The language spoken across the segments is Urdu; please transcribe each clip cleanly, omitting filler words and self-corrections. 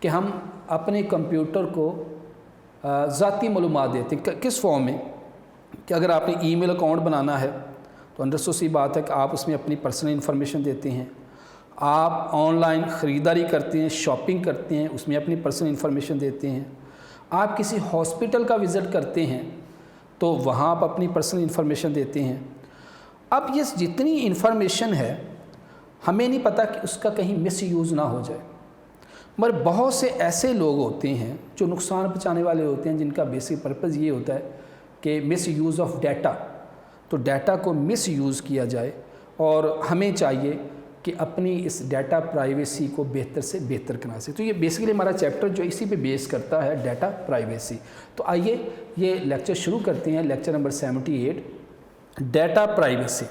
کہ ہم اپنے کمپیوٹر کو ذاتی معلومات دیتے ہیں. کس فارم میں؟ کہ اگر آپ نے ای میل اکاؤنٹ بنانا ہے تو انڈرسٹو سی بات ہے کہ آپ اس میں اپنی پرسنل انفارمیشن دیتے ہیں. آپ آن لائن خریداری کرتے ہیں، شاپنگ کرتے ہیں، اس میں اپنی پرسنل انفارمیشن دیتے ہیں. آپ کسی ہاسپٹل کا وزٹ کرتے ہیں تو وہاں آپ اپنی پرسنل انفارمیشن دیتے ہیں. اب یہ جتنی انفارمیشن ہے ہمیں نہیں پتہ کہ اس کا کہیں مس یوز نہ ہو جائے، مگر بہت سے ایسے لوگ ہوتے ہیں جو نقصان پہنچانے والے ہوتے ہیں، جن کا بیسک پرپز یہ ہوتا ہے کہ مس یوز آف ڈیٹا. تو ڈیٹا کو مس یوز کیا جائے، اور ہمیں چاہیے کہ اپنی اس ڈیٹا پرائیویسی کو بہتر سے بہتر کرنا سے. تو یہ بیسیکلی ہمارا چیپٹر جو اسی پہ بیس کرتا ہے، ڈیٹا پرائیویسی. تو آئیے یہ لیکچر شروع کرتے ہیں. Lecture number 78، data privacy.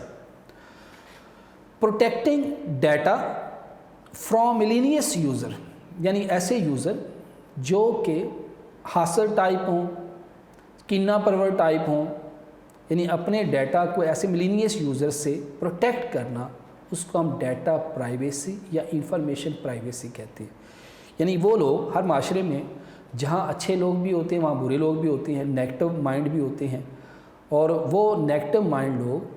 Protecting data from malicious user, یعنی ایسے یوزر جو کہ حاصل ٹائپ ہوں، کینہ پرور ٹائپ ہوں، یعنی اپنے ڈیٹا کو ایسے ملینیس یوزر سے پروٹیکٹ کرنا، اس کو ہم ڈیٹا پرائیویسی یا انفارمیشن پرائیویسی کہتے ہیں. یعنی وہ لوگ، ہر معاشرے میں جہاں اچھے لوگ بھی ہوتے ہیں وہاں برے لوگ بھی ہوتے ہیں، نیگیٹو مائنڈ بھی ہوتے ہیں، اور وہ نیگیٹو مائنڈ لوگ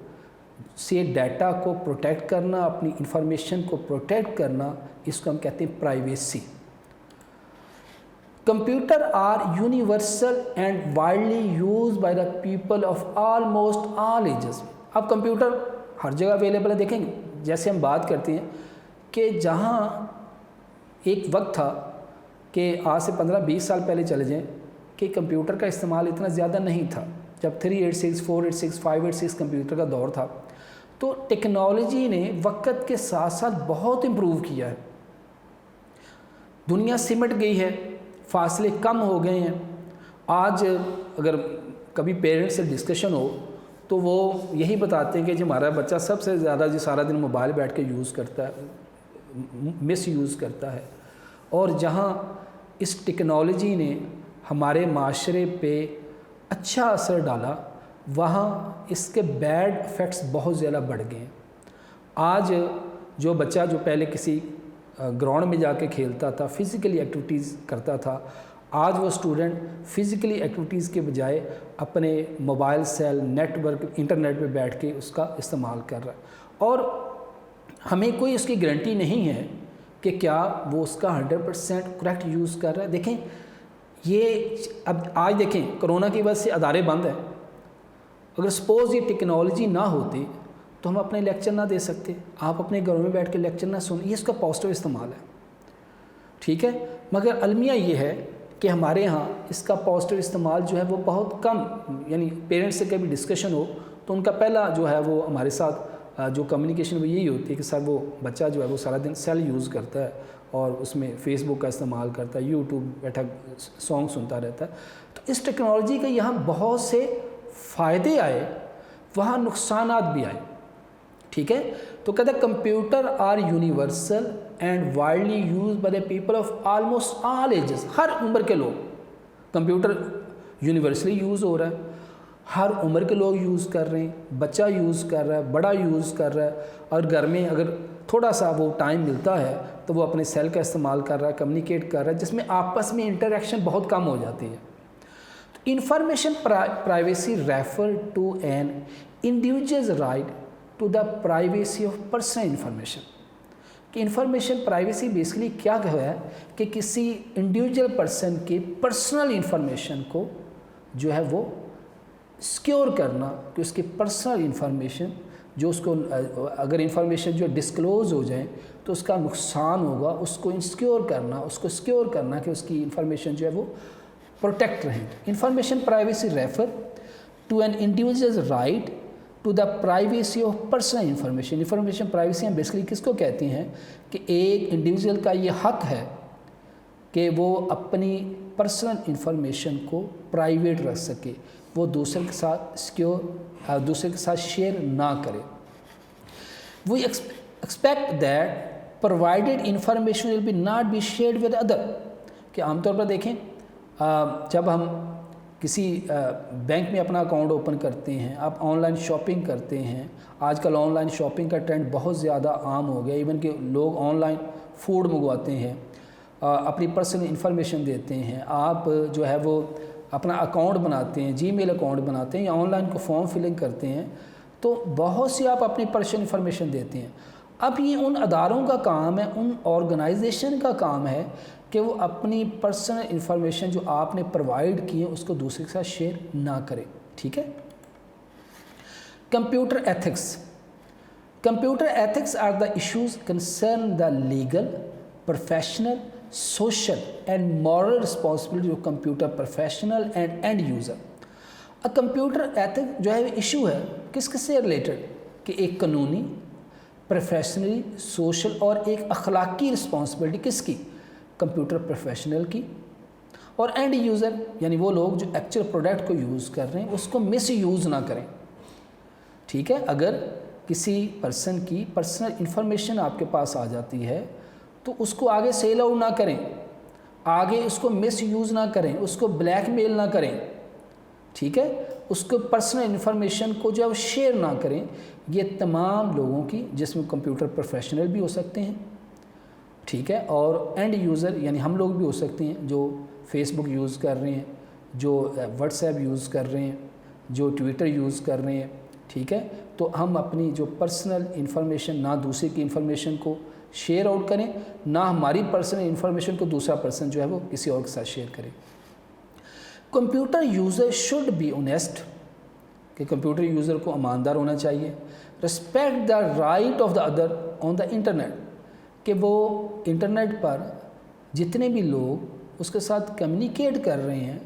سے ڈیٹا کو پروٹیکٹ کرنا، اپنی انفارمیشن کو پروٹیکٹ کرنا، اس کو ہم کہتے ہیں privacy. Computer are universal and widely use by the people of almost all ages. اب کمپیوٹر ہر جگہ اویلیبل ہے. دیکھیں جیسے ہم بات کرتے ہیں کہ جہاں ایک وقت تھا کہ آج سے 15-20 سال پہلے چلے جائیں کہ کمپیوٹر کا استعمال اتنا زیادہ نہیں تھا، جب 386 486 586 کمپیوٹر کا دور تھا، تو ٹیکنالوجی نے وقت کے ساتھ ساتھ بہت امپروو کیا ہے. دنیا سمٹ گئی ہے، فاصلے کم ہو گئے ہیں. آج اگر کبھی پیرنٹس سے ڈسکشن ہو تو وہ یہی بتاتے ہیں کہ جو ہمارا بچہ سب سے زیادہ جو سارا دن موبائل بیٹھ کے یوز کرتا ہے، مس یوز کرتا ہے. اور جہاں اس ٹیکنالوجی نے ہمارے معاشرے پہ اچھا اثر ڈالا، وہاں اس کے بیڈ افیکٹس بہت زیادہ بڑھ گئے ہیں. آج جو بچہ جو پہلے کسی گراؤنڈ میں جا کے کھیلتا تھا، فزیکلی ایکٹیویٹیز کرتا تھا، آج وہ اسٹوڈنٹ فزیکلی ایکٹیویٹیز کے بجائے اپنے mobile cell, network, internet پہ بیٹھ کے اس کا استعمال کر رہا ہے. اور ہمیں کوئی اس کی گارنٹی نہیں ہے کہ کیا وہ اس کا 100% کریکٹ یوز کر رہا ہے. دیکھیں یہ اب آج دیکھیں کرونا کی وجہ سے ادارے بند ہیں. اگر سپوز یہ ٹیکنالوجی نہ ہوتی تو ہم اپنے لیکچر نہ دے سکتے، آپ اپنے گھروں میں بیٹھ کے لیکچر نہ سنیں. یہ اس کا پازیٹیو استعمال ہے، ٹھیک ہے. مگر المیہ یہ ہے کہ ہمارے ہاں اس کا پازیٹیو استعمال جو ہے وہ بہت کم، یعنی پیرنٹس سے کبھی ڈسکشن ہو تو ان کا پہلا جو ہے وہ ہمارے ساتھ جو کمیونیکیشن وہ یہی ہوتی ہے کہ سر وہ بچہ جو ہے وہ سارا دن سیل یوز کرتا ہے اور اس میں فیس بک کا استعمال کرتا ہے، یوٹیوب بیٹھا سانگ سنتا رہتا ہے. تو اس ٹیکنالوجی کے یہاں بہت سے فائدے آئے، وہاں نقصانات بھی آئے، ٹھیک ہے. تو کہتا ہے computer are universal and widely use by the people of almost all ages. ہر عمر کے لوگ، کمپیوٹر یونیورسلی یوز ہو رہا ہے، ہر عمر کے لوگ یوز کر رہے ہیں، بچہ یوز کر رہا ہے، بڑا یوز کر رہا ہے. اور گھر میں اگر تھوڑا سا وہ ٹائم ملتا ہے تو وہ اپنے سیل کا استعمال کر رہا ہے، کمیونیکیٹ کر رہا ہے، جس میں آپس میں انٹریکشن بہت کم ہو جاتی ہے. Information privacy refer to an individuals right to the privacy of personal information. کہ انفارمیشن پرائیویسی بیسکلی کیا ہے کہ کسی انڈیویجول پرسن کی پرسنل انفارمیشن کو جو ہے وہ سیکیور کرنا، کہ اس کی پرسنل انفارمیشن جو اس کو اگر انفارمیشن جو ڈسکلوز ہو جائیں تو اس کا نقصان ہوگا، اس کو انسیکیور کرنا، اس کو سیکیور کرنا کہ اس کی انفارمیشن جو ہے وہ پروٹیکٹ رہیں. Information privacy refer to an individuals right to the privacy of personal information. Information privacy ہم بیسکلی کس کو کہتے ہیں کہ ایک انڈیویجول کا یہ حق ہے کہ وہ اپنی پرسنل انفارمیشن کو پرائیویٹ رکھ سکے، وہ دوسرے کے ساتھ سیکیور، دوسرے کے ساتھ شیئر نہ کرے. We expect that provided information will be not be shared with other. کہ عام طور پر دیکھیں جب ہم کسی بینک میں اپنا اکاؤنٹ اوپن کرتے ہیں، آپ آن لائن شاپنگ کرتے ہیں. آج کل آن لائن شاپنگ کا ٹرینڈ بہت زیادہ عام ہو گیا، ایون کہ لوگ آن لائن فوڈ منگواتے ہیں. اپنی پرسنل انفارمیشن دیتے ہیں، آپ جو ہے وہ اپنا اکاؤنٹ بناتے ہیں، جی میل اکاؤنٹ بناتے ہیں یا آن لائن کو فارم فلنگ کرتے ہیں، تو بہت سی آپ اپنی پرسنل انفارمیشن دیتے ہیں۔ اب یہ ان اداروں کا کام ہے، ان آرگنائزیشن کا کام ہے کہ وہ اپنی پرسنل انفارمیشن جو آپ نے پرووائڈ کی ہے اس کو دوسرے کے ساتھ شیئر نہ کریں، ٹھیک ہے۔ Computer ethics. Computer ethics are the issues concern the legal, professional, social and moral responsibility of computer professional and end user۔ Computer ethic جو ہے ایشو ہے کس کس سے ریلیٹڈ کہ ایک قانونی، پروفیشنلی، سوشل اور ایک اخلاقی رسپانسبلٹی کس کی؟ کمپیوٹر پروفیشنل کی، اور اینڈ یوزر یعنی وہ لوگ جو ایکچوئل پروڈکٹ کو یوز کر رہے ہیں اس کو مس یوز نہ کریں، ٹھیک ہے۔ اگر کسی پرسن کی پرسنل انفارمیشن آپ کے پاس آ جاتی ہے تو اس کو آگے سیل آؤٹ نہ کریں، آگے اس کو مس یوز نہ کریں، اس کو بلیک میل نہ کریں، ٹھیک ہے، اس کو پرسنل انفارمیشن کو جو ہے شیئر نہ کریں۔ یہ تمام لوگوں کی، جس میں کمپیوٹر پروفیشنل بھی ہو سکتے ہیں، ٹھیک ہے، اور اینڈ یوزر یعنی ہم لوگ بھی ہو سکتے ہیں جو فیس بک یوز کر رہے ہیں، جو واٹس ایپ یوز کر رہے ہیں، جو ٹویٹر یوز کر رہے ہیں، ٹھیک ہے۔ تو ہم اپنی جو پرسنل انفارمیشن نہ دوسرے کی انفارمیشن کو شیئر آؤٹ کریں، نہ ہماری پرسنل انفارمیشن کو دوسرا پرسن جو ہے وہ کسی اور کے ساتھ شیئر کرے۔ Computer user should be honest, کہ کمپیوٹر یوزر کو ایماندار ہونا چاہیے۔ Respect the right of the other on the internet, کہ وہ انٹرنیٹ پر جتنے بھی لوگ اس کے ساتھ کمیونیکیٹ کر رہے ہیں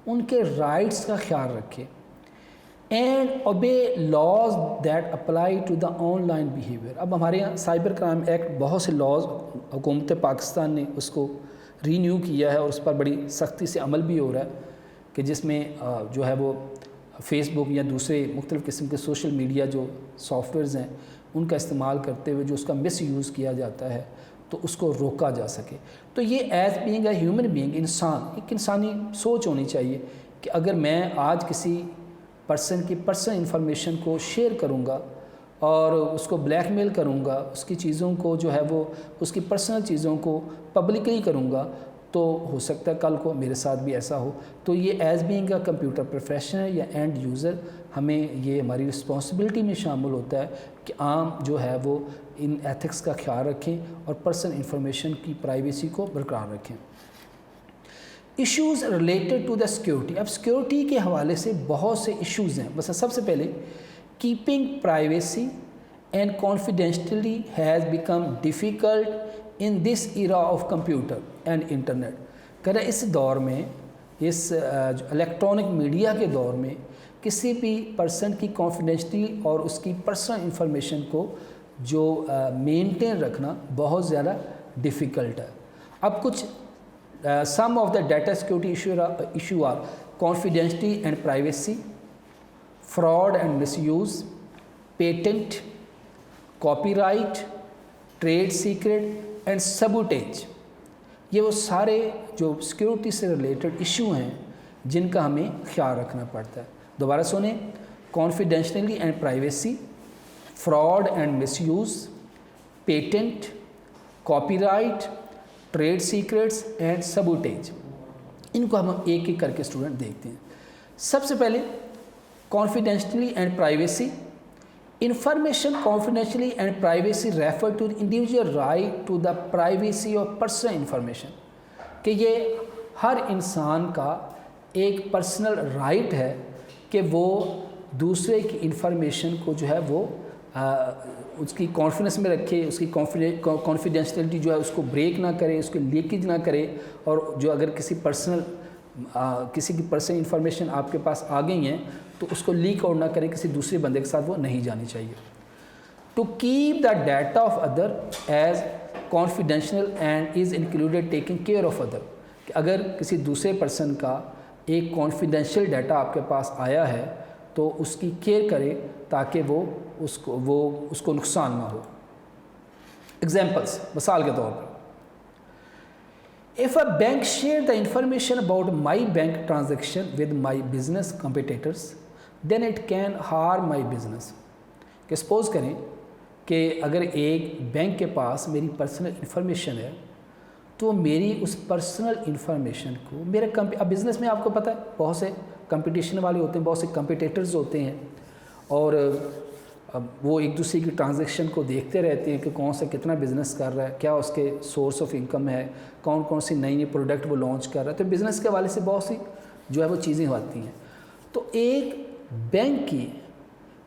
ان کے رائٹس کا خیال رکھے۔ And obey laws that apply to the online behaviour. اب ہمارے یہاں سائبر کرائم ایکٹ بہت سے لاز حکومت پاکستان نے اس کو رینیو کیا ہے اور اس پر بڑی سختی سے عمل بھی ہو رہا ہے، کہ جس میں جو ہے وہ فیس بک یا دوسرے مختلف قسم کے سوشل میڈیا جو سافٹ ویئرز ہیں ان کا استعمال کرتے ہوئے جو اس کا مس یوز کیا جاتا ہے تو اس کو روکا جا سکے۔ تو یہ as being a human being, انسان، ایک انسانی سوچ ہونی چاہیے کہ اگر میں آج کسی پرسن کی پرسنل انفارمیشن کو شیئر کروں گا اور اس کو بلیک میل کروں گا، اس کی چیزوں کو جو ہے وہ اس کی پرسنل چیزوں کو پبلکلی کروں گا، تو ہو سکتا ہے کل کو میرے ساتھ بھی ایسا ہو۔ تو یہ as being a computer professional یا اینڈ یوزر ہمیں یہ ہماری رسپانسبلٹی میں شامل ہوتا ہے کہ عام جو ہے وہ ان ایتھکس کا خیال رکھیں اور پرسنل انفارمیشن کی پرائیویسی کو برقرار رکھیں۔ Issues related to the security. اب سیکیورٹی کے حوالے سے بہت سے ایشوز ہیں، بس سب سے پہلے keeping privacy and confidentiality has become difficult in this era of computer and internet. کہ اس دور میں، اس الیکٹرانک میڈیا کے دور میں کسی بھی پرسن کی کانفیڈینشلی اور اس کی پرسنل انفارمیشن کو جو مینٹین رکھنا بہت زیادہ ڈیفیکلٹ ہے۔ اب کچھ some of the data security issue are confidentiality and privacy, fraud and misuse, patent, copyright, trade secret and sabotage۔ یہ وہ سارے جو سیکیورٹی سے ریلیٹڈ ایشو ہیں جن کا ہمیں خیال رکھنا پڑتا ہے۔ دوبارہ سنیں، confidentiality and privacy، fraud and misuse، patent، copyright، trade secrets and sabotage. ان کو ہم ایک ایک کر کے اسٹوڈنٹ دیکھتے ہیں۔ سب سے پہلے confidentiality and privacy. Information confidentiality and privacy refer to individual right to the privacy of personal information, کہ یہ ہر انسان کا ایک پرسنل رائٹ ہے کہ وہ دوسرے کی انفارمیشن کو جو ہے وہ اس کی کانفیڈنس میں رکھے، اس کی کانفیڈینشیلٹی جو ہے اس کو بریک نہ کرے، اس کو لیکیج نہ کرے، اور جو اگر کسی کی پرسنل انفارمیشن آپ کے پاس آ گئی ہیں تو اس کو لیک آؤٹ نہ کرے، کسی دوسرے بندے کے ساتھ وہ نہیں جانی چاہیے۔ To keep the data of other as confidential and is included taking care of other, کہ اگر کسی دوسرے پرسن کا ایک کانفیڈینشیل ڈیٹا آپ کے پاس آیا ہے تو اس کی کیئر کرے تاکہ وہ اس کو نقصان نہ ہو۔ ایگزامپلس، مثال کے طور پر، if a bank share the information about my bank transaction with my business competitors then it can harm my business۔ کہ سپوز کریں کہ اگر ایک بینک کے پاس میری پرسنل انفارمیشن ہے تو میری اس پرسنل انفارمیشن کو میرے اب بزنس میں آپ کو پتہ ہے بہت سے کمپٹیشن والے ہوتے ہیں, بہت سے کمپیٹیٹرز ہوتے ہیں, اور وہ ایک دوسرے کی ٹرانزیکشن کو دیکھتے رہتے ہیں کہ کون سا کتنا بزنس کر رہا ہے, کیا اس کے سورس آف انکم ہے, کون کون سی نئی پروڈکٹ وہ لانچ کر رہا ہے. تو بزنس کے حوالے سے بہت سی جو ہے وہ چیزیں ہوتی ہیں. تو ایک بینک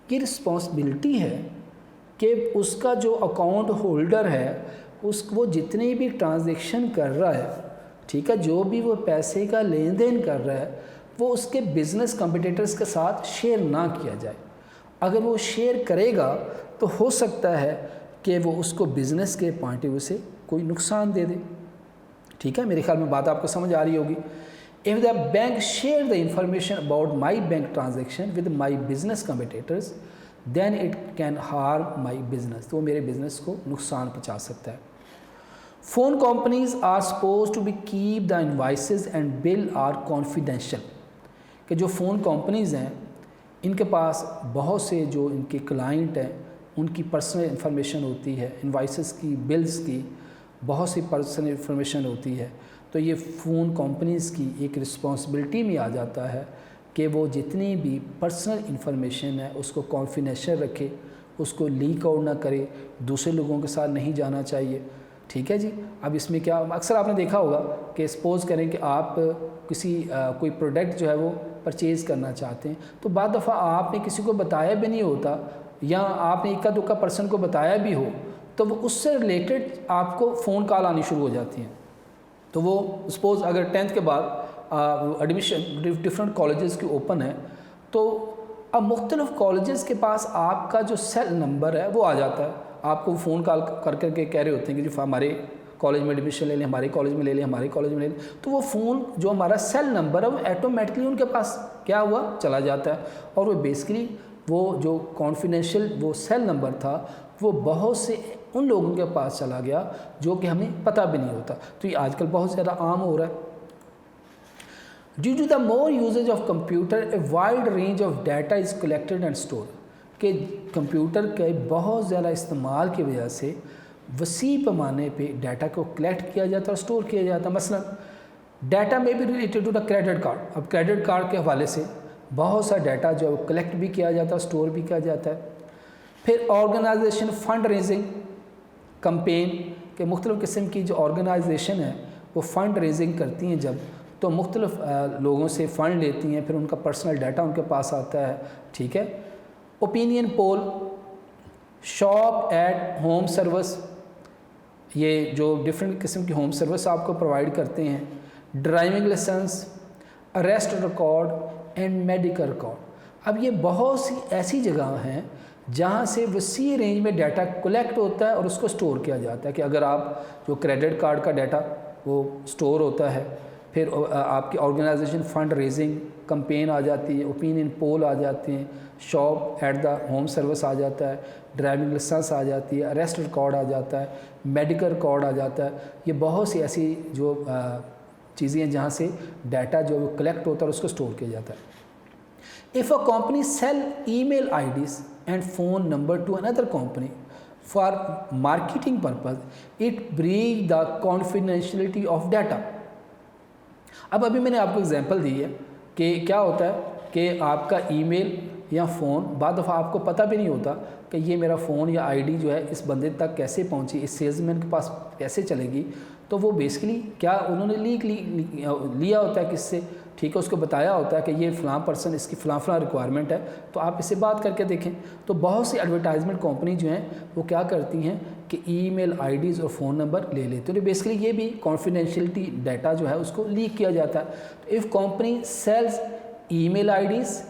کی رسپانسبلٹی ہے کہ اس کا جو اکاؤنٹ ہولڈر ہے وہ جتنی بھی ٹرانزیکشن کر رہا ہے, ٹھیک ہے, جو بھی وہ پیسے کا لین دین کر رہا ہے وہ اس کے بزنس کمپیٹیٹرز کے ساتھ شیئر نہ کیا جائے. اگر وہ شیئر کرے گا تو ہو سکتا ہے کہ وہ اس کو بزنس کے پوائنٹ آف ویو سے کوئی نقصان دے دے. ٹھیک ہے, میرے خیال میں بات آپ کو سمجھ آ رہی ہوگی. If the bank share the information about my bank transaction with my business competitors, then it can harm my business. تو وہ میرے بزنس کو نقصان پہنچا سکتا ہے. Phone companies are supposed to be keep the invoices and bill are confidential. کہ جو فون کمپنیز ہیں ان کے پاس بہت سے جو ان کے کلائنٹ ہیں ان کی پرسنل انفارمیشن ہوتی ہے, انوائسز کی, بلز کی, بہت سی پرسنل انفارمیشن ہوتی ہے. تو یہ فون کمپنیز کی ایک رسپانسبلٹی میں آ جاتا ہے کہ وہ جتنی بھی پرسنل انفارمیشن ہے اس کو کانفیڈینشیل رکھے, اس کو لیک آؤٹ نہ کرے, دوسرے لوگوں کے ساتھ نہیں جانا چاہیے. ٹھیک ہے جی. اب اس میں کیا اکثر آپ نے دیکھا ہوگا کہ سپوز کریں کہ آپ کوئی پروڈکٹ جو ہے وہ پرچیز کرنا چاہتے ہیں, تو بعض دفعہ آپ نے کسی کو بتایا بھی نہیں ہوتا یا آپ نے اکا دکا پرسن کو بتایا بھی ہو تو وہ اس سے ریلیٹڈ آپ کو فون کال آنی شروع ہو جاتی ہیں. تو وہ سپوز اگر 10th کے بعد ایڈمیشن ڈفرینٹ کالجز کی اوپن ہے تو اب مختلف کالجز کے پاس آپ کا جو سیل نمبر ہے وہ آ جاتا ہے. آپ کو فون کال کر کے کہہ رہے ہوتے ہیں کہ جو ہمارے کالج میں ایڈمیشن لے لیں, ہمارے کالج میں لے لیں, ہمارے کالج میں لے لیں. تو وہ فون جو ہمارا سیل نمبر ہے وہ ایٹومیٹکلی ان کے پاس کیا ہوا چلا جاتا ہے, اور وہ بیسکلی وہ جو کانفیڈینشیل وہ سیل نمبر تھا وہ بہت سے ان لوگوں کے پاس چلا گیا جو کہ ہمیں پتہ بھی نہیں ہوتا. تو یہ آج کل بہت زیادہ عام ہو رہا ہے. Due to the more usage of computer a wide range of data is collected and store. کہ کمپیوٹر کے بہت زیادہ استعمال کی وجہ سے وسیع پیمانے پہ ڈیٹا کو کلیکٹ کیا جاتا ہے اور اسٹور کیا جاتا ہے. مثلا ڈیٹا میں بھی related to the credit card. اب کریڈٹ کارڈ کے حوالے سے بہت سا ڈیٹا جو ہے وہ کلیکٹ بھی کیا جاتا ہے, اسٹور بھی کیا جاتا ہے. پھر آرگنائزیشن فنڈ ریزنگ کمپین کہ مختلف قسم کی جو آرگنائزیشن ہے وہ فنڈ ریزنگ کرتی ہیں جب تو مختلف لوگوں سے فنڈ لیتی ہیں, پھر ان کا پرسنل ڈیٹا ان کے پاس آتا ہے. ٹھیک ہے. Opinion poll, shop at home service, یہ جو ڈفرینٹ قسم کی ہوم سروس آپ کو پرووائڈ کرتے ہیں. Driving licence, arrest record and medical record. اب یہ بہت سی ایسی جگہ ہیں جہاں سے وسیع رینج میں ڈیٹا کلیکٹ ہوتا ہے اور اس کو سٹور کیا جاتا ہے. کہ اگر آپ جو کریڈٹ کارڈ کا ڈیٹا وہ سٹور ہوتا ہے, پھر آپ کی آرگنائزیشن فنڈ ریزنگ کمپین آ جاتی ہے, اوپینین پول آ جاتے ہیں, shop at the home service آ جاتا ہے, ڈرائیونگ لائسنس آ جاتی ہے, اریسٹ ریکارڈ آ جاتا ہے, میڈیکل ریکارڈ آ جاتا ہے. یہ بہت سی ایسی جو چیزیں ہیں جہاں سے ڈیٹا جو وہ کلیکٹ ہوتا ہے اور اس کو سٹور کیا جاتا ہے. If a company sell email IDs and phone number to another company for marketing purpose, it breach the confidentiality of data. اب ابھی میں نے آپ کو اگزامپل دی ہے کہ کیا ہوتا ہے کہ آپ کا ای میل یا فون بعض دفعہ آپ کو پتہ بھی نہیں ہوتا کہ یہ میرا فون یا آئی ڈی جو ہے اس بندے تک کیسے پہنچی, اس سیلز مین کے پاس کیسے چلے گی. تو وہ بیسکلی کیا انہوں نے لیا ہوتا ہے کس سے, ٹھیک ہے, اس کو بتایا ہوتا ہے کہ یہ فلاں پرسن اس کی فلاں ریکوائرمنٹ ہے تو آپ اس سے بات کر کے دیکھیں. تو بہت سی ایڈورٹائزمنٹ کمپنی جو ہیں وہ کیا کرتی ہیں کہ ای میل آئی ڈیز اور فون نمبر لے لیتے ہیں. تو بیسکلی یہ بھی کانفیڈینشیلٹی ڈیٹا جو ہے اس کو لیک کیا جاتا ہے. تو if company sells email IDs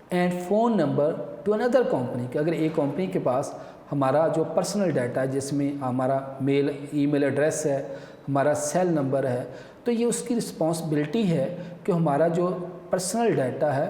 and phone number to another company, کہ اگر ایک کمپنی کے پاس ہمارا جو پرسنل ڈیٹا ہے جس میں ہمارا ای میل ایڈریس ہے, ہمارا سیل نمبر ہے, تو یہ اس کی رسپانسبلٹی ہے کہ ہمارا جو پرسنل ڈیٹا ہے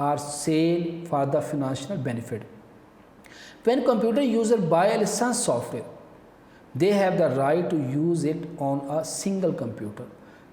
or sale for the financial benefit. When computer user buy a licensed software, they have the right to use it on a single computer.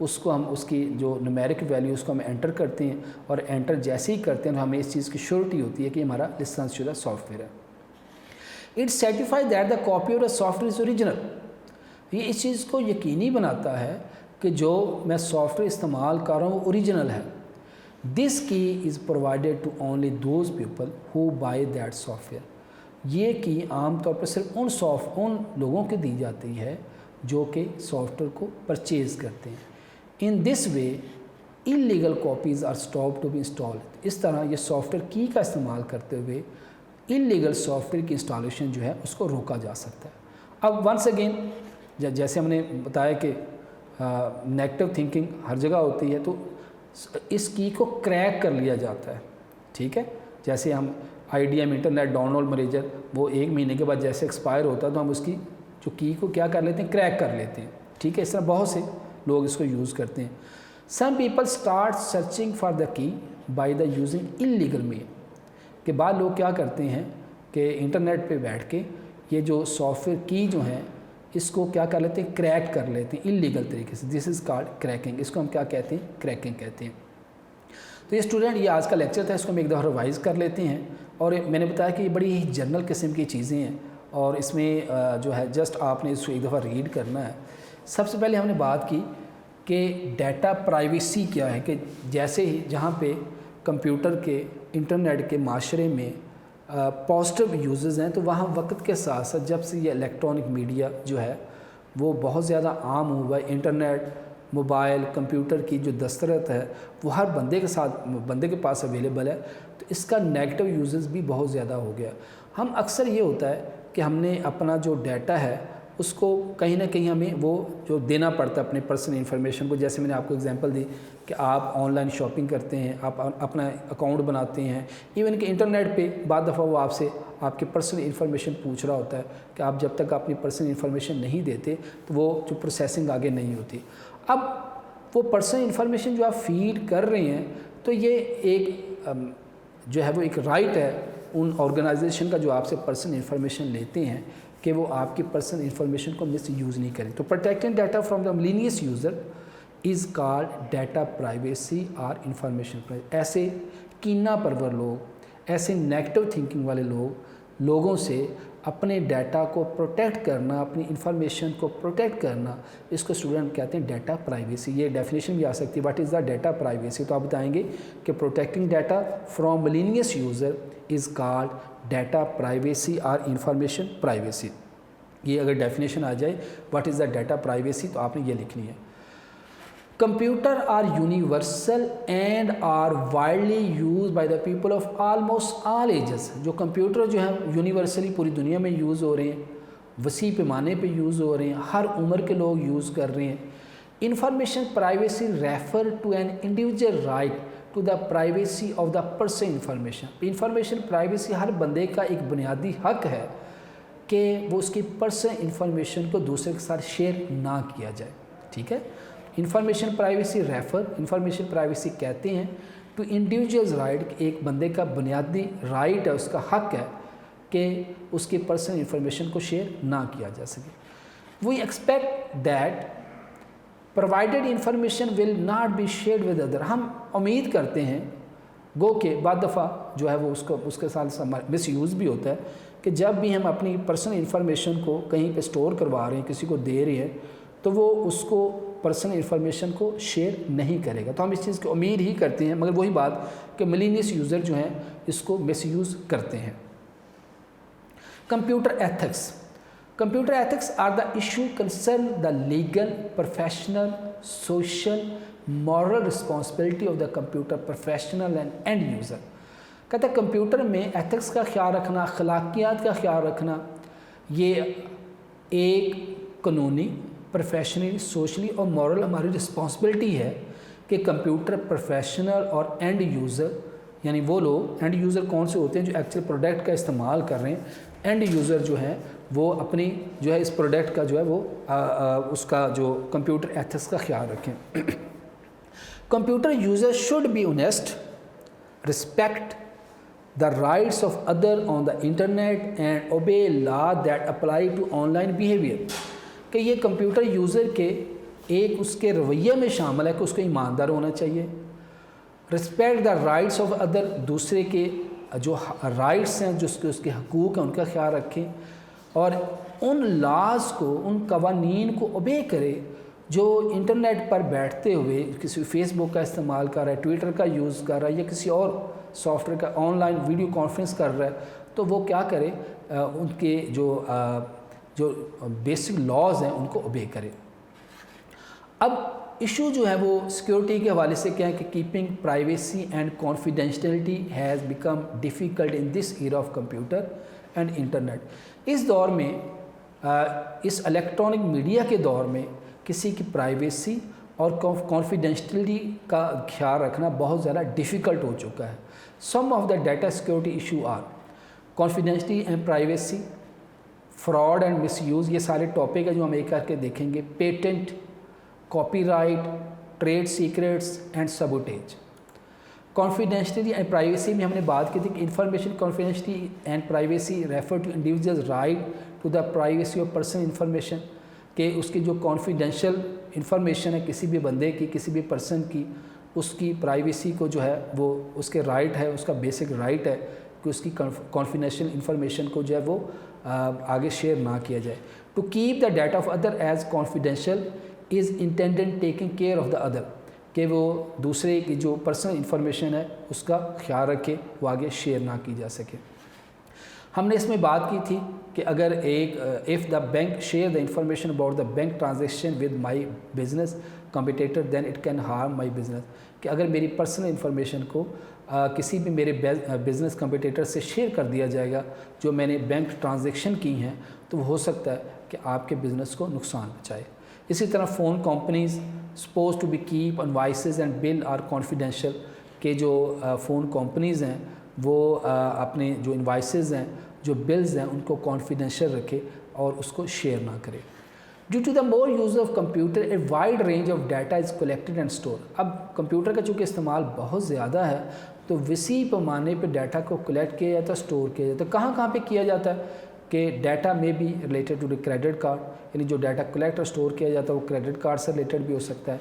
اس کو ہم اس کی جو نومیرک ویلیو اس کو ہم انٹر کرتے ہیں، اور انٹر جیسے ہی کرتے ہیں تو ہمیں اس چیز کی شیورٹی ہوتی ہے کہ ہمارا لائسنس شدہ سافٹ ویئر ہے۔ It certify that the copy of the soft where is original, یہ اس چیز کو یقینی بناتا ہے کہ جو میں سافٹ ویئر استعمال کر رہا ہوں وہ اوریجنل ہے۔ This key is provided to only those people who buy that software, یہ کی عام طور پر صرف ان لوگوں کو دی جاتی ہے جو کہ سافٹ ویئر کو پرچیز کرتے ہیں۔ In this way illegal copies are stop to be installed, اس طرح یہ سافٹ ویئر کی کا استعمال کرتے ہوئے انلیگل سافٹ ویئر کی انسٹالیشن جو ہے اس کو روکا جا سکتا ہے۔ اب ونس اگین جیسے ہم نے بتایا کہ نیگیٹو تھنکنگ ہر جگہ ہوتی ہے، تو اس کی کو کریک کر لیا جاتا ہے، ٹھیک ہے۔ جیسے ہم IDM internet download manager وہ 1 مہینے کے بعد جیسے ایکسپائر ہوتا ہے تو ہم اس کی جو کی کو کیا کر لیتے ہیں، کریک کر لیتے ہیں، ٹھیک ہے۔ اس طرح بہت سے لوگ اس کو یوز کرتے ہیں۔ سم people start searching for the کی بائی دا یوزنگ انلیگل مین، کہ بعد لوگ کیا کرتے ہیں کہ انٹرنیٹ پہ بیٹھ کے یہ جو سافٹ ویئر کی جو ہیں اس کو کیا کر لیتے ہیں، کریک کر لیتے ہیں انلیگل طریقے سے۔ دس از کالڈ کریکنگ، اس کو ہم کیا کہتے ہیں، کریکنگ کہتے ہیں۔ تو یہ اسٹوڈنٹ یہ آج کا لیکچر تھا، اس کو ہم ایک دفعہ ریوائز کر لیتے ہیں، اور میں نے بتایا کہ یہ بڑی ہی جنرل قسم کی چیزیں ہیں، اور اس میں جو ہے جسٹ آپ نے اس کو ایک دفعہ ریڈ کرنا ہے۔ سب سے پہلے ہم نے بات کی کہ ڈیٹا پرائیویسی کیا ہے، کہ جیسے ہی جہاں پہ کمپیوٹر کے انٹرنیٹ کے معاشرے میں پازیٹیو یوزز ہیں، تو وہاں وقت کے ساتھ ساتھ جب سے یہ الیکٹرانک میڈیا جو ہے وہ بہت زیادہ عام ہوا ہے، انٹرنیٹ، موبائل، کمپیوٹر کی جو دسترس ہے وہ ہر بندے کے پاس اویلیبل ہے، تو اس کا نیگیٹو یوزز بھی بہت زیادہ ہو گیا۔ ہم اکثر یہ ہوتا ہے کہ ہم نے اپنا جو ڈیٹا ہے اس کو کہیں نہ کہیں ہمیں وہ جو دینا پڑتا ہے اپنے پرسنل انفارمیشن کو۔ جیسے میں نے آپ کو اگزامپل دی کہ آپ آن لائن شاپنگ کرتے ہیں، آپ اپنا اکاؤنٹ بناتے ہیں، ایون کہ انٹرنیٹ پہ بعض دفعہ وہ آپ سے آپ کے پرسنل انفارمیشن پوچھ رہا ہوتا ہے کہ آپ جب تک اپنی پرسنل انفارمیشن نہیں دیتے تو وہ جو پروسیسنگ آگے نہیں ہوتی۔ اب وہ پرسنل انفارمیشن جو آپ فیڈ کر رہے ہیں، تو یہ ایک جو ہے وہ ایک رائٹ ہے ان آرگنائزیشن کا جو آپ سے پرسنل انفارمیشن لیتے ہیں کہ وہ آپ کی پرسنل انفارمیشن کو مس یوز نہیں کریں۔ تو protecting data from the malicious user is called data privacy اور انفارمیشن پرائیویسی۔ ایسے کینہ پرور لوگ، ایسے نیگیٹو تھنکنگ والے لوگوں سے اپنے ڈیٹا کو پروٹیکٹ کرنا، اپنی انفارمیشن کو پروٹیکٹ کرنا، اس کو اسٹوڈنٹ کہتے ہیں ڈیٹا پرائیویسی۔ یہ ڈیفینیشن بھی آ سکتی ہے، what is the data privacy? تو آپ بتائیں گے کہ protecting data from malicious user is called data privacy اور انفارمیشن پرائیویسی۔ یہ اگر ڈیفینیشن آ جائے what is the data privacy تو آپ نے یہ لکھنی ہے۔ Computer are universal and are widely use by the people of almost all ages. جو کمپیوٹر جو ہیں یونیورسلی پوری دنیا میں یوز ہو رہے ہیں، وسیع پیمانے پہ یوز ہو رہے ہیں، ہر عمر کے لوگ یوز کر رہے ہیں۔ Information privacy refer to an individual right to the privacy of the personal information. Information privacy ہر بندے کا ایک بنیادی حق ہے کہ وہ اس کی پرسنل انفارمیشن کو دوسرے کے ساتھ شیئر نہ کیا جائے، ٹھیک ہے۔ انفارمیشن پرائیویسی انفارمیشن پرائیویسی کہتے ہیں ٹو انڈیویجولز رائٹ، ایک بندے کا بنیادی رائٹ ہے، اس کا حق ہے کہ اس کی پرسنل انفارمیشن کو شیئر نہ کیا جا سکے۔ We expect that provided information will not be shared with other. ہم امید کرتے ہیں، گو کہ بعض دفعہ جو ہے وہ اس کے ساتھ مس یوز بھی ہوتا ہے کہ جب بھی ہم اپنی پرسنل انفارمیشن کو کہیں پہ اسٹور کروا رہے ہیں، کسی کو دے رہے ہیں، تو وہ اس کو پرسنل انفارمیشن کو شیئر نہیں کرے گا۔ تو ہم اس چیز کی امید ہی کرتے ہیں، مگر وہی بات کہ ملینیس یوزر جو ہیں اس کو مس یوز کرتے ہیں۔ Computer ethics are the issue concern the legal, professional, social, moral responsibility of the computer professional and user. کہتا ہے کمپیوٹر میں ایتھکس کا خیال رکھنا، اخلاقیات کا خیال رکھنا، یہ ایک قانونی، پروفیشنلی، سوشلی اور مورل ہماری رسپانسبلٹی ہے کہ کمپیوٹر پروفیشنل اور اینڈ یوزر، یعنی وہ لوگ اینڈ یوزر کون سے ہوتے ہیں جو ایکچوئل پروڈکٹ کا استعمال کر رہے ہیں، اینڈ یوزر جو ہیں وہ اپنی جو ہے اس پروڈکٹ کا جو ہے وہ اس کا جو کمپیوٹر ایتھکس کا خیال رکھیں۔ Computer user should be honest, respect the rights of other on the internet and obey law that apply to online behavior۔ کہ یہ کمپیوٹر یوزر کے ایک اس کے رویے میں شامل ہے کہ اس کو ایماندار ہونا چاہیے. Respect the rights of other, دوسرے کے جو رائٹس ہیں، جو اس کے حقوق ہیں، ان کا خیال رکھیں، اور ان لاز کو، ان قوانین کو اوبے کرے جو انٹرنیٹ پر بیٹھتے ہوئے کسی فیس بک کا استعمال کر رہا ہے، ٹویٹر کا یوز کر رہا ہے، یا کسی اور سافٹ ویئر کا آن لائن ویڈیو کانفرنس کر رہا ہے، تو وہ کیا کرے، ان کے جو بیسک لاز ہیں ان کو اوبے کرے. اب ایشو جو ہے وہ سیکیورٹی کے حوالے سے کیا ہے کہ keeping privacy and confidentiality has become difficult in this era of computer and internet. اس دور میں، اس الیکٹرانک میڈیا کے دور میں کسی کی پرائیویسی اور کانفیڈینشلٹی کا خیال رکھنا بہت زیادہ ڈیفیکلٹ ہو چکا ہے. Some of the data security issue are confidentiality and privacy, fraud and misuse, یہ سارے ٹاپک ہیں جو ہم ایک کر کے دیکھیں گے. Patent, copyright, trade secrets and sabotage. Confidentiality and privacy میں ہم نے بات کی تھی کہ information confidentiality and privacy refer to individuals right to the privacy of personal information, کہ اس کی جو کانفیڈینشیل انفارمیشن ہے کسی بھی بندے کی، کسی بھی پرسن کی، اس کی پرائیویسی کو جو ہے وہ اس کے رائٹ ہے، اس کا بیسک رائٹ ہے کہ اس کی کانفیڈینشیل انفارمیشن کو جو ہے وہ آگے شیئر نہ کیا جائے. To keep the data of other as confidential as intended taking care of the other, کہ وہ دوسرے کی جو پرسنل انفارمیشن ہے اس کا خیال رکھے، وہ آگے شیئر نہ کی جا سکے. ہم نے اس میں بات کی تھی کہ اگر if the bank share the information about the bank transaction with my business competitor then it can harm my business، کہ اگر میری پرسنل انفارمیشن کو کسی بھی میرے بزنس کمپیٹیٹر سے شیئر کر دیا جائے گا جو میں نے بینک ٹرانزیکشن کی ہیں، تو وہ ہو سکتا ہے کہ آپ کے بزنس کو نقصان پہنچائے. اسی طرح phone companies suppose to be keep invoices and bill are confidential, کہ جو فون کمپنیز ہیں وہ اپنے جو انوائسز ہیں، جو بلز ہیں، ان کو کانفیڈینشیل رکھے اور اس کو شیئر نہ کرے. Due to the more use of computer a wide range of data is collected and store. اب کمپیوٹر کا چونکہ استعمال بہت زیادہ ہے تو وسیع پیمانے پہ ڈیٹا کو کلیکٹ کیا جاتا ہے، اسٹور کیا جاتا ہے. کہاں پہ کیا جاتا ہے کہ ڈیٹا میں بھی ریلیٹڈ ٹو کریڈٹ کارڈ، یعنی جو ڈیٹا کلیکٹ اور اسٹور کیا جاتا ہے وہ کریڈٹ کارڈ سے ریلیٹڈ بھی ہو سکتا ہے.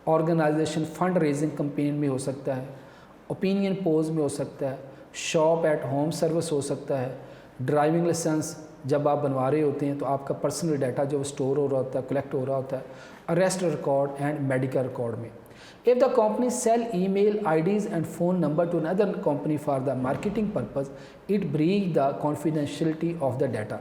آرگنائزیشن فنڈ ریزنگ کمپین میں ہو سکتا ہے، اوپینین پولز میں ہو سکتا ہے، شاپ ایٹ ہوم سروس ہو سکتا ہے، ڈرائیونگ لائسنس جب آپ بنوا رہے ہوتے ہیں تو آپ کا پرسنل ڈیٹا جو اسٹور ہو رہا ہوتا ہے، کلیکٹ ہو رہا ہوتا ہے، arrest record and medical record میں. If the company sell email IDs and phone number to another company for the marketing purpose, it breach the confidentiality of the data.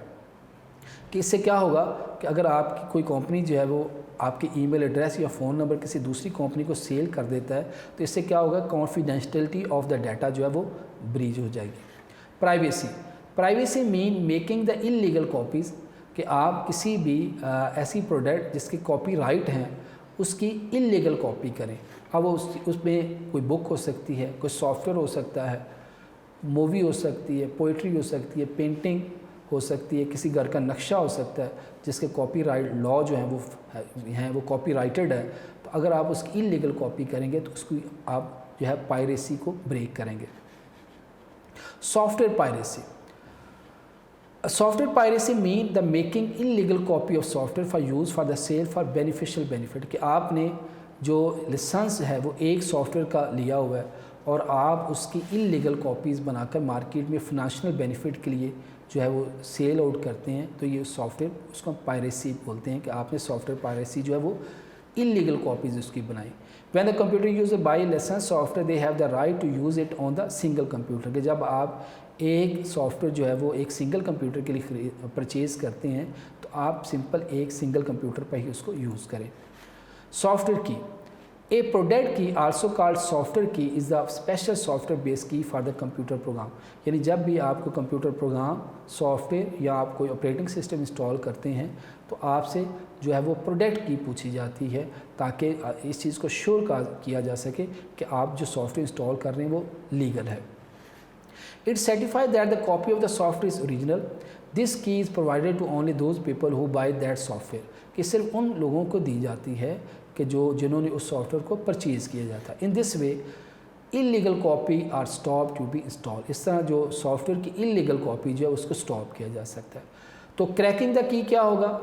کہ اس سے کیا ہوگا کہ اگر آپ کی کوئی کمپنی جو ہے وہ آپ کے ای میل ایڈریس یا فون نمبر کسی دوسری کمپنی کو سیل کر دیتا ہے تو اس سے کیا ہوگا، کانفیڈینشلٹی آف دا ڈیٹا جو ہے وہ بریچ ہو جائے گی. Privacy mean making the illegal copies, کہ آپ کسی بھی ایسی پروڈکٹ جس کی کاپی رائٹ ہیں اس کی انلیگل کاپی کریں. اب وہ اس میں کوئی بک ہو سکتی ہے، کوئی سافٹ ویئر ہو سکتا ہے، مووی ہو سکتی ہے، پوئٹری ہو سکتی ہے، پینٹنگ ہو سکتی ہے، کسی گھر کا نقشہ ہو سکتا ہے جس کے کاپی رائٹ لا جو ہیں وہ کاپی رائٹڈ ہے. تو اگر آپ اس کی انلیگل کاپی کریں گے تو اس کی آپ جو ہے پائریسی کو بریک کریں گے. Soft where piracy. Software piracy mean the making illegal copy of software for use for the sale for beneficial benefit، کہ آپ نے جو لائسنس ہے وہ ایک سافٹ ویئر کا لیا ہوا ہے اور آپ اس کی انلیگل کاپیز بنا کر مارکیٹ میں فنانشنل بینیفٹ کے لیے جو ہے وہ سیل آؤٹ کرتے ہیں، تو یہ سافٹ ویئر اس کو پائریسی بولتے ہیں کہ آپ نے سافٹ ویئر پائریسی جو ہے وہ انلیگل کاپیز اس کی بنائی. When the computer user buy licensed software they have the right to use it on the single computer، کہ جب آپ ایک سافٹ ویئر جو ہے وہ ایک سنگل کمپیوٹر کے لیے پرچیز کرتے ہیں تو آپ سمپل ایک سنگل کمپیوٹر پر ہی اس کو یوز کریں. سافٹ ویئر کی. اے پروڈکٹ کی آلسو کالڈ سافٹ ویئر کی از دا اسپیشل سافٹ ویئر بیس کی فار دا کمپیوٹر پروگرام، یعنی جب بھی آپ کو کمپیوٹر پروگرام سافٹ ویئر یا آپ کوئی آپریٹنگ سسٹم انسٹال کرتے ہیں تو آپ سے جو ہے وہ پروڈکٹ کی پوچھی جاتی ہے تاکہ اس چیز کو شیور کیا جا سکے کہ آپ جو سافٹ ویئر انسٹال کر رہے ہیں وہ لیگل ہے. It certifies that the copy of the software is original. This key is provided to only those people who buy that software، کہ صرف ان لوگوں کو دی جاتی ہے کہ جنہوں نے اس سافٹ ویئر کو پرچیز کیا جاتا ہے. In this way illegal copy are stopped to be installed، اس طرح جو سافٹ ویئر کی انلیگل کاپی جو ہے اس کو اسٹاپ کیا جا سکتا ہے. تو کریکنگ دا کی کیا ہوگا،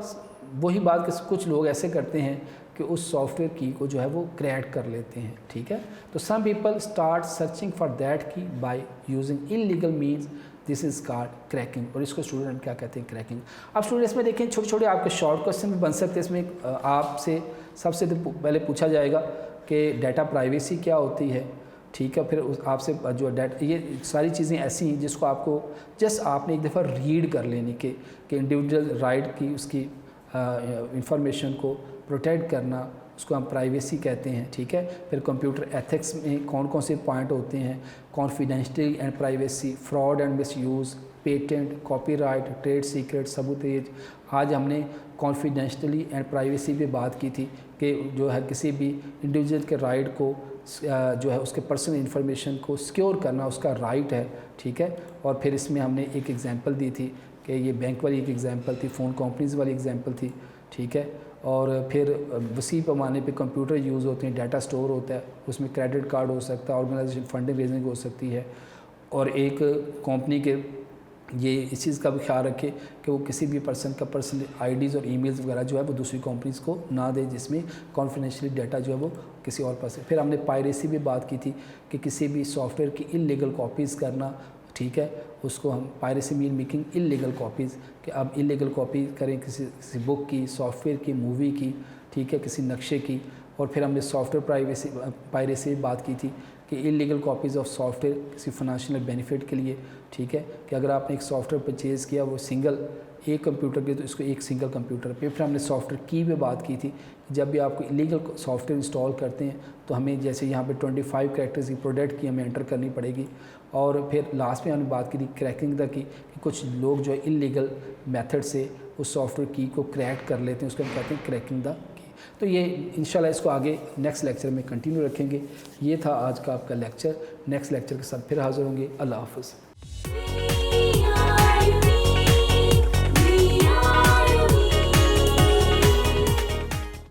وہی بات کہ کچھ لوگ ایسے کرتے ہیں کہ اس سافٹ ویئر کی کو جو ہے وہ کریٹ کر لیتے ہیں. ٹھیک ہے, تو some people start searching for that key by using illegal means, this is card cracking, اور اس کو اسٹوڈنٹ کیا کہتے ہیں, کریکنگ. اب اسٹوڈنٹ اس میں دیکھیں چھوٹے چھوٹے آپ کے شارٹ کوشچن بھی بن سکتے ہیں. اس میں آپ سے سب سے پہلے پوچھا جائے گا کہ ڈیٹا پرائیویسی کیا ہوتی ہے. ٹھیک ہے, پھر آپ سے جو ڈیٹا, یہ ساری چیزیں ایسی ہیں جس کو آپ کو جسٹ آپ نے ایک دفعہ ریڈ کر لینی کہ انڈیویجول رائٹ کی اس کی انفارمیشن کو پروٹیکٹ کرنا, اس کو ہم پرائیویسی کہتے ہیں. ٹھیک ہے, پھر کمپیوٹر ایتھکس میں کون کون سے پوائنٹ ہوتے ہیں, confidentiality and privacy, fraud and misuse, patent, copyright, trade secret, sabotage. آج ہم نے کانفیڈینشلی اینڈ پرائیویسی پہ بات کی تھی کہ جو ہے کسی بھی انڈیویجول کے رائٹ کو جو ہے اس کے پرسنل انفارمیشن کو سیکیور کرنا اس کا رائٹ ہے. ٹھیک ہے, اور پھر اس میں ہم نے ایک ایگزامپل دی تھی کہ یہ بینک والی ایک ایگزامپل تھی, فون کمپنیز والی ایگزامپل تھی. ٹھیک ہے, اور پھر وسیع پیمانے پہ کمپیوٹر یوز ہوتے ہیں, ڈیٹا سٹور ہوتا ہے, اس میں کریڈٹ کارڈ ہو سکتا ہے, آرگنائزیشن فنڈنگ ریزنگ ہو سکتی ہے. اور ایک کمپنی کے یہ اس چیز کا بھی خیال رکھے کہ وہ کسی بھی پرسن کا پرسنل آئی ڈیز اور ای میلز وغیرہ جو ہے وہ دوسری کمپنیز کو نہ دے جس میں کانفیڈینشیلی ڈیٹا جو ہے وہ کسی اور پاس ہے. پھر ہم نے پائریسی بھی بات کی تھی کہ کسی بھی سافٹ ویئر کی انلیگل کاپیز کرنا. ٹھیک ہے, اس کو ہم پائریسی مین میکنگ انلیگل کاپیز, کہ اب انلیگل کاپی کریں کسی بک کی, سافٹ ویئر کی, مووی کی. ٹھیک ہے, کسی نقشے کی. اور پھر ہم نے سافٹ ویئر پائریسی بات کی تھی کہ illegal copies of soft where کسی فنانشیل بینیفٹ کے لیے. ٹھیک ہے, کہ اگر آپ نے ایک سافٹ ویئر پرچیز کیا وہ سنگل ایک کمپیوٹر کے تو اس کو ایک سنگل کمپیوٹر پہ. پھر ہم نے سافٹ ویئر کی پہ بات کی تھی, جب بھی آپ کو انلیگل سافٹ ویئر انسٹال کرتے ہیں تو ہمیں جیسے یہاں پہ 25 کریکٹرز کی پروڈکٹ کی ہمیں انٹر کرنی پڑے گی. اور پھر لاسٹ میں ہم نے بات کی تھی کریکنگ دا کی, کہ کچھ لوگ جو ہے انلیگل میتھڈ سے اس سافٹ ویئر کی کو کریک کر لیتے ہیں, اس کو ہم کہتے ہیں کریکنگ دا کی. تو یہ انشاءاللہ اس کو آگے نیکسٹ لیکچر میں کنٹینیو رکھیں گے. یہ تھا آج کا آپ کا لیکچر. نیکسٹ لیکچر کے ساتھ پھر حاضر ہوں گے. اللہ حافظ.